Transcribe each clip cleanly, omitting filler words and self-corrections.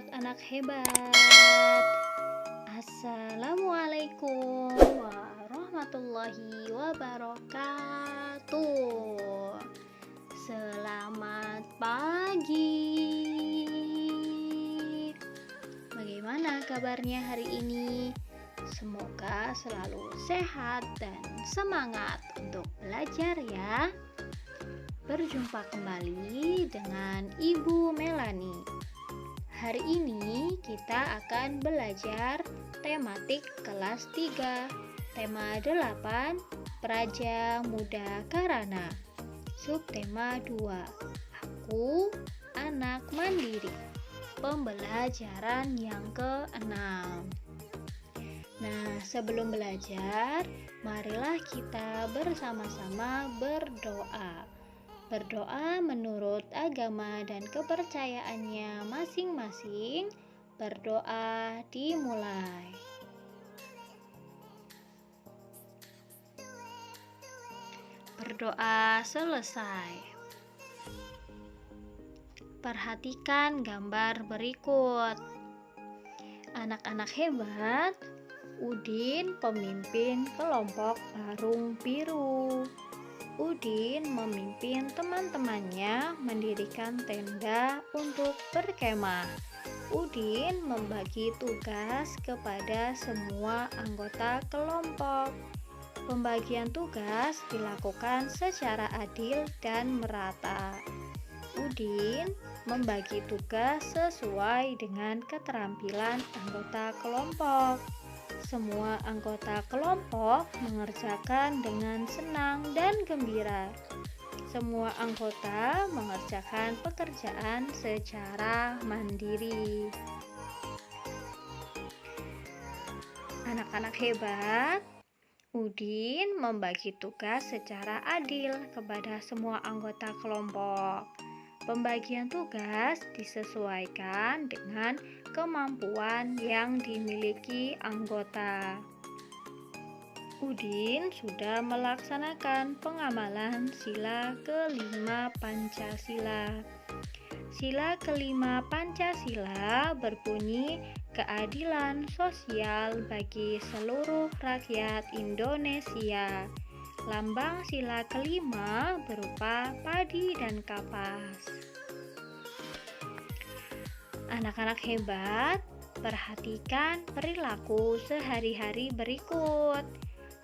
anak-anak hebat. Assalamualaikum warahmatullahi wabarakatuh. Selamat pagi. Bagaimana kabarnya hari ini? Semoga selalu sehat dan semangat untuk belajar ya. Berjumpa kembali dengan Ibu Melani. Hari ini kita akan belajar tematik kelas 3, tema 8, Praja Muda Karana. Subtema 2, Aku Anak Mandiri. Pembelajaran yang ke-6. Nah, sebelum belajar, marilah kita bersama-sama berdoa. Berdoa menurut agama dan kepercayaannya masing-masing. Berdoa dimulai. Berdoa selesai. Perhatikan gambar berikut. Anak-anak hebat, Udin pemimpin kelompok Barung Biru. Udin memimpin teman-temannya mendirikan tenda untuk berkemah. Udin membagi tugas kepada semua anggota kelompok. Pembagian tugas dilakukan secara adil dan merata. Udin membagi tugas sesuai dengan keterampilan anggota kelompok. Semua anggota kelompok mengerjakan dengan senang dan gembira. Semua anggota mengerjakan pekerjaan secara mandiri. Anak-anak hebat, Udin membagi tugas secara adil kepada semua anggota kelompok. Pembagian tugas disesuaikan dengan kemampuan yang dimiliki anggota. Udin sudah melaksanakan pengamalan sila kelima Pancasila. Sila kelima Pancasila berbunyi keadilan sosial bagi seluruh rakyat Indonesia. Lambang sila kelima berupa padi dan kapas. Anak-anak hebat, perhatikan perilaku sehari-hari berikut.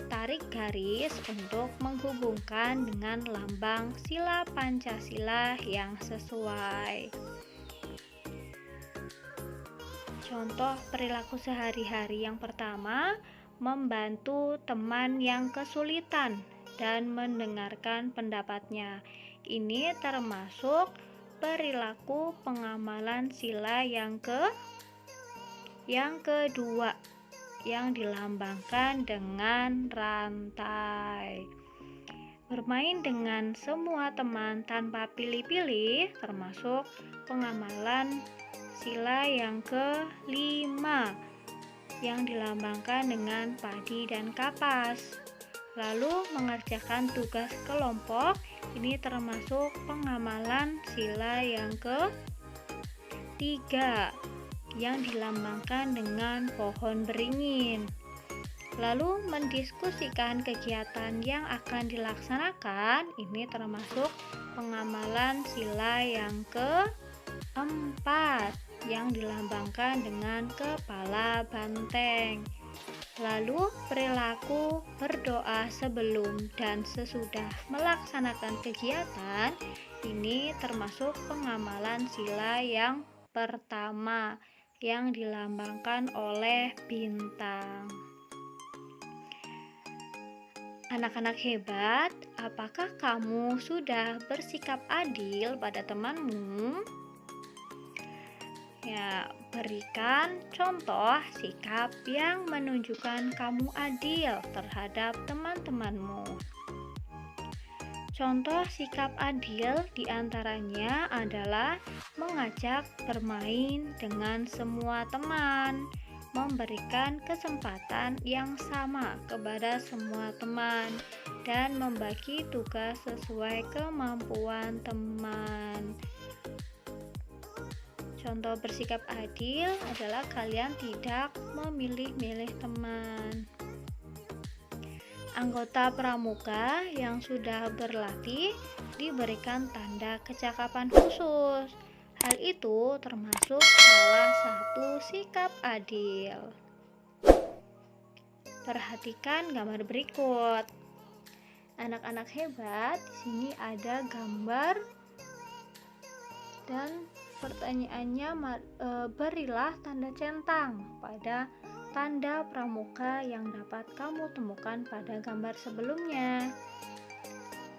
Tarik garis untuk menghubungkan dengan lambang sila Pancasila yang sesuai. Contoh perilaku sehari-hari yang pertama, membantu teman yang kesulitan dan mendengarkan pendapatnya. Ini termasuk perilaku pengamalan sila yang kedua, yang dilambangkan dengan rantai. Bermain dengan semua teman tanpa pilih-pilih termasuk pengamalan sila yang kelima, yang dilambangkan dengan padi dan kapas. Lalu mengerjakan tugas kelompok, ini termasuk pengamalan sila yang ketiga, yang dilambangkan dengan pohon beringin. Lalu mendiskusikan kegiatan yang akan dilaksanakan, ini termasuk pengamalan sila yang keempat, yang dilambangkan dengan kepala banteng. Lalu perilaku berdoa sebelum dan sesudah melaksanakan kegiatan, ini termasuk pengamalan sila yang pertama, yang dilambangkan oleh bintang. Anak-anak hebat, apakah kamu sudah bersikap adil pada temanmu? Ya, berikan contoh sikap yang menunjukkan kamu adil terhadap teman-temanmu. Contoh sikap adil diantaranya adalah mengajak bermain dengan semua teman, memberikan kesempatan yang sama kepada semua teman, dan membagi tugas sesuai kemampuan teman. Contoh bersikap adil adalah kalian tidak memilih-milih teman. Anggota pramuka yang sudah berlatih diberikan tanda kecakapan khusus. Hal itu termasuk salah satu sikap adil. Perhatikan gambar berikut. Anak-anak hebat, di sini ada gambar dan pertanyaannya berilah tanda centang pada tanda pramuka yang dapat kamu temukan pada gambar sebelumnya.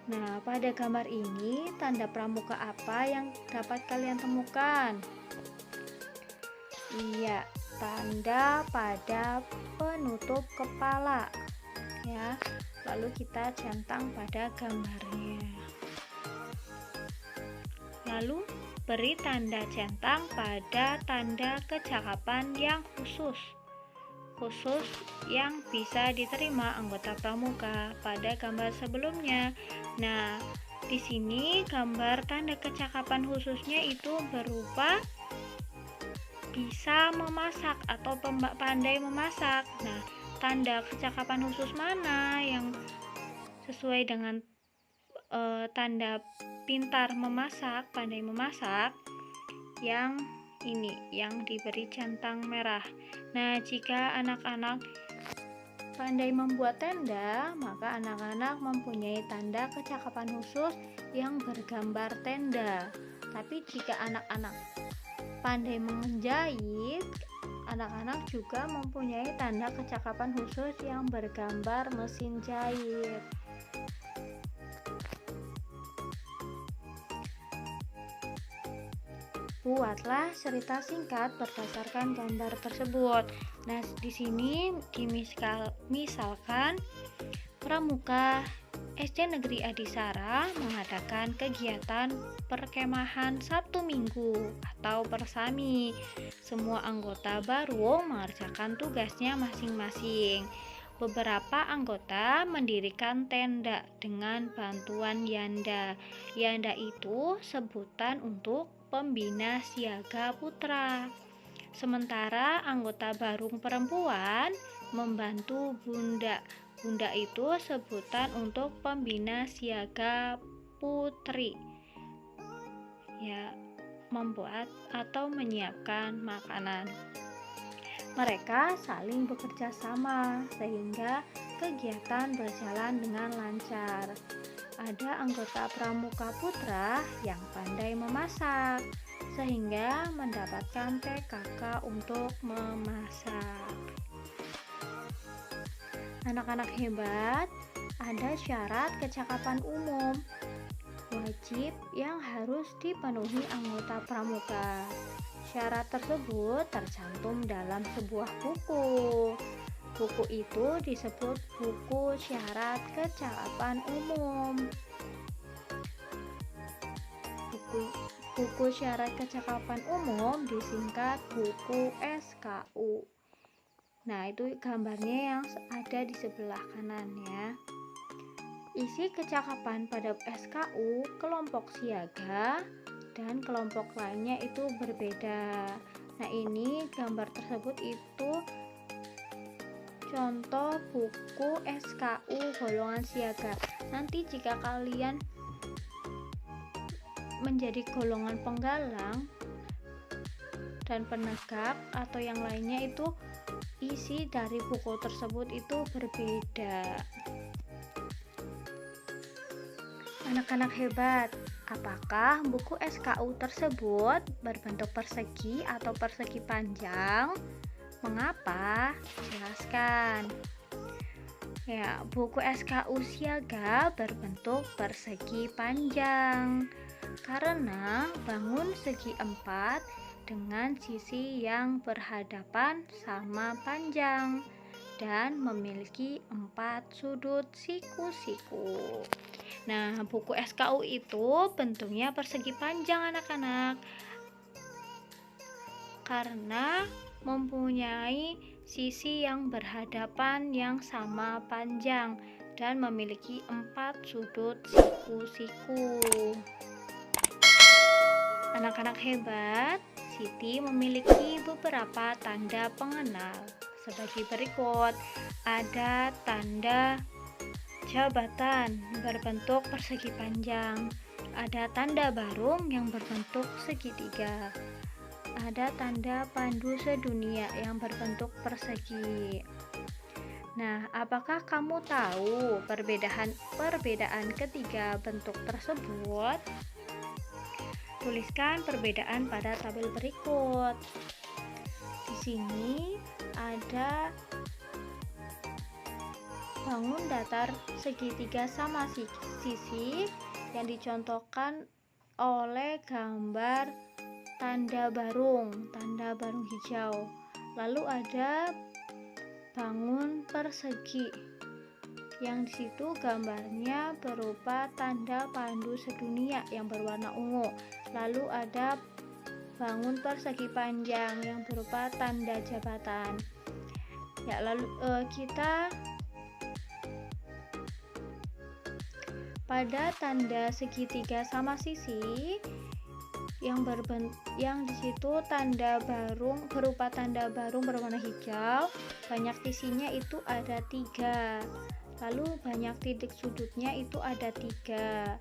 Nah, pada gambar ini tanda pramuka apa yang dapat kalian temukan? Iya, tanda pada penutup kepala. Ya, lalu kita centang pada gambarnya. Lalu beri tanda centang pada tanda kecakapan yang khusus yang bisa diterima anggota pramuka pada gambar sebelumnya. Nah, di sini gambar tanda kecakapan khususnya itu berupa bisa memasak atau pandai memasak. Nah, tanda kecakapan khusus mana yang sesuai dengan tanda pintar memasak, pandai memasak? Yang ini yang diberi centang merah. Nah, jika anak-anak pandai membuat tenda, maka anak-anak mempunyai tanda kecakapan khusus yang bergambar tenda. Tapi jika anak-anak pandai menjahit, anak-anak juga mempunyai tanda kecakapan khusus yang bergambar mesin jahit. Buatlah cerita singkat berdasarkan gambar tersebut. Nah, di sini misalkan pramuka SD Negeri Adisara mengadakan kegiatan perkemahan Sabtu Minggu atau persami. Semua anggota baru mengerjakan tugasnya masing-masing. Beberapa anggota mendirikan tenda dengan bantuan Yanda. Yanda itu sebutan untuk pembina siaga putra. Sementara anggota baru perempuan membantu Bunda. Bunda itu sebutan untuk pembina siaga putri. Ya, membuat atau menyiapkan makanan. Mereka saling bekerja sama sehingga kegiatan berjalan dengan lancar. Ada anggota pramuka putra yang pandai memasak sehingga mendapatkan TKK untuk memasak. Anak-anak hebat, ada syarat kecakapan umum wajib yang harus dipenuhi anggota pramuka. Syarat tersebut tercantum dalam sebuah buku. Buku itu disebut buku syarat kecakapan umum. Buku syarat kecakapan umum disingkat buku SKU. Nah, itu gambarnya yang ada di sebelah kanan ya. Isi kecakapan pada SKU kelompok siaga dan kelompok lainnya itu berbeda. Nah, ini gambar tersebut itu contoh buku SKU golongan siaga. Nanti jika kalian menjadi golongan penggalang dan penegak atau yang lainnya, itu isi dari buku tersebut itu berbeda. Anak-anak hebat, apakah buku SKU tersebut berbentuk persegi atau persegi panjang? Mengapa? Jelaskan. Ya, buku SKU siaga berbentuk persegi panjang karena bangun segi 4 dengan sisi yang berhadapan sama panjang dan memiliki 4 sudut siku-siku. Nah, buku SKU itu bentuknya persegi panjang anak-anak karena mempunyai sisi yang berhadapan yang sama panjang dan memiliki 4 sudut siku-siku. Anak-anak hebat, Siti memiliki beberapa tanda pengenal sebagai berikut. Ada tanda jabatan berbentuk persegi panjang, ada tanda barung yang berbentuk segitiga, ada tanda pandu sedunia yang berbentuk persegi. Nah, apakah kamu tahu perbedaan ketiga bentuk tersebut? Tuliskan perbedaan pada tabel berikut. Di sini ada bangun datar segitiga sama sisi yang dicontohkan oleh gambar tanda barung hijau. Lalu ada bangun persegi yang disitu gambarnya berupa tanda pandu sedunia yang berwarna ungu. Lalu ada bangun persegi panjang yang berupa tanda jabatan. Ya, lalu kita pada tanda segitiga sama sisi yang disitu tanda barung berupa tanda barung berwarna hijau, banyak sisinya itu ada 3, lalu banyak titik sudutnya itu ada 3,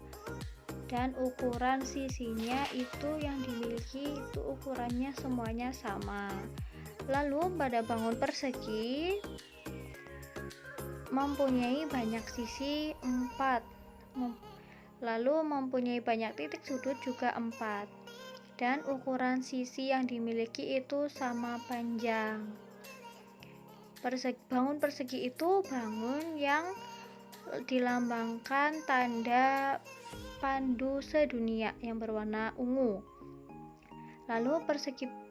dan ukuran sisinya itu yang dimiliki itu ukurannya semuanya sama. Lalu pada bangun persegi mempunyai banyak sisi 4, lalu mempunyai banyak titik sudut juga 4, dan ukuran sisi yang dimiliki itu sama panjang. Bangun persegi itu bangun yang dilambangkan tanda pandu sedunia yang berwarna ungu. Lalu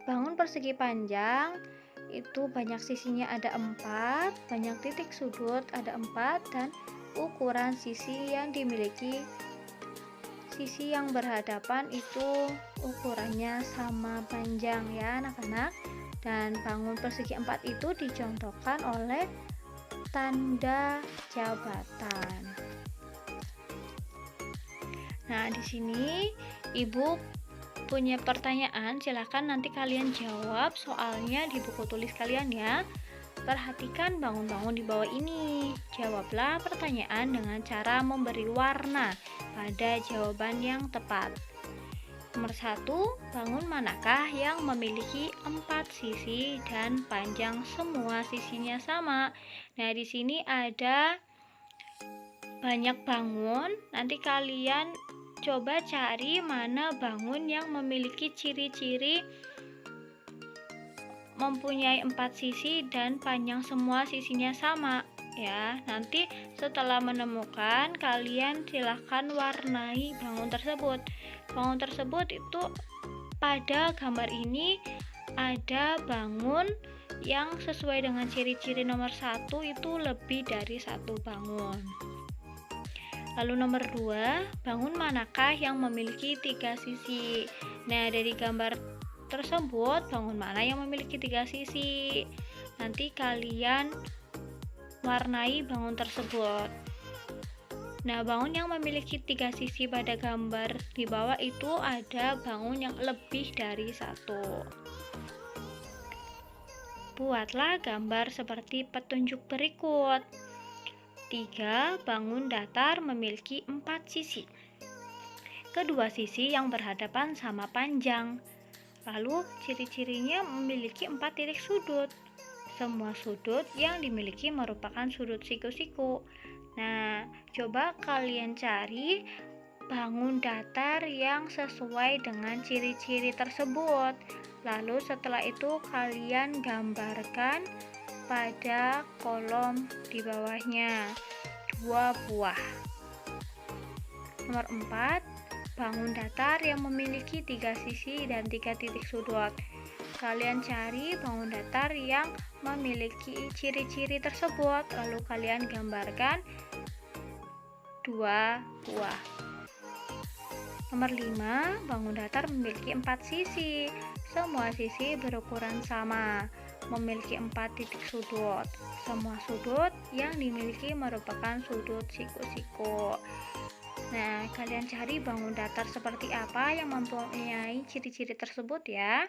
bangun persegi panjang itu banyak sisinya ada 4, banyak titik sudut ada 4, dan ukuran sisi yang dimiliki sisi yang berhadapan itu ukurannya sama panjang ya anak-anak. Dan bangun persegi 4 itu dicontohkan oleh tanda jabatan. Nah, di sini Ibu punya pertanyaan, silahkan nanti kalian jawab soalnya di buku tulis kalian ya. Perhatikan bangun-bangun di bawah ini. Jawablah pertanyaan dengan cara memberi warna pada jawaban yang tepat. Nomor 1, bangun manakah yang memiliki 4 sisi dan panjang semua sisinya sama? Nah, di sini ada banyak bangun. Nanti kalian coba cari mana bangun yang memiliki ciri-ciri mempunyai 4 sisi dan panjang semua sisinya sama ya. Nanti setelah menemukan, kalian silahkan warnai bangun tersebut. Bangun tersebut itu pada gambar ini ada bangun yang sesuai dengan ciri-ciri nomor 1 itu lebih dari 1 bangun. Lalu nomor 2, bangun manakah yang memiliki 3 sisi? Nah, dari gambar tersebut bangun mana yang memiliki 3 sisi? Nanti kalian warnai bangun tersebut. Nah, bangun yang memiliki 3 sisi pada gambar di bawah itu ada bangun yang lebih dari 1. Buatlah gambar seperti petunjuk berikut. 3 bangun datar memiliki 4 sisi. Kedua sisi yang berhadapan sama panjang. Lalu ciri-cirinya memiliki 4 titik sudut. Semua sudut yang dimiliki merupakan sudut siku-siku. Nah, coba kalian cari bangun datar yang sesuai dengan ciri-ciri tersebut. Lalu setelah itu kalian gambarkan pada kolom di bawahnya 2 buah. Nomor 4, bangun datar yang memiliki 3 sisi dan 3 titik sudut. Kalian cari bangun datar yang memiliki ciri-ciri tersebut, lalu kalian gambarkan 2 buah. Nomor 5, bangun datar memiliki 4 sisi. Semua sisi berukuran sama, memiliki 4 titik sudut. Semua sudut yang dimiliki merupakan sudut siku-siku. Nah, kalian cari bangun datar seperti apa yang mempunyai ciri-ciri tersebut ya.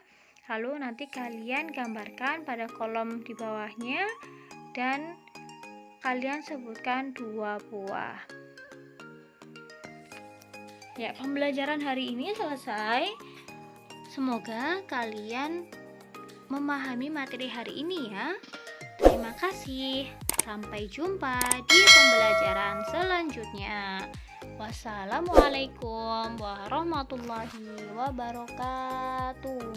Lalu nanti kalian gambarkan pada kolom di bawahnya dan kalian sebutkan 2 buah. Ya, pembelajaran hari ini selesai. Semoga kalian memahami materi hari ini ya. Terima kasih. Sampai jumpa di pembelajaran selanjutnya. Wassalamualaikum warahmatullahi wabarakatuh.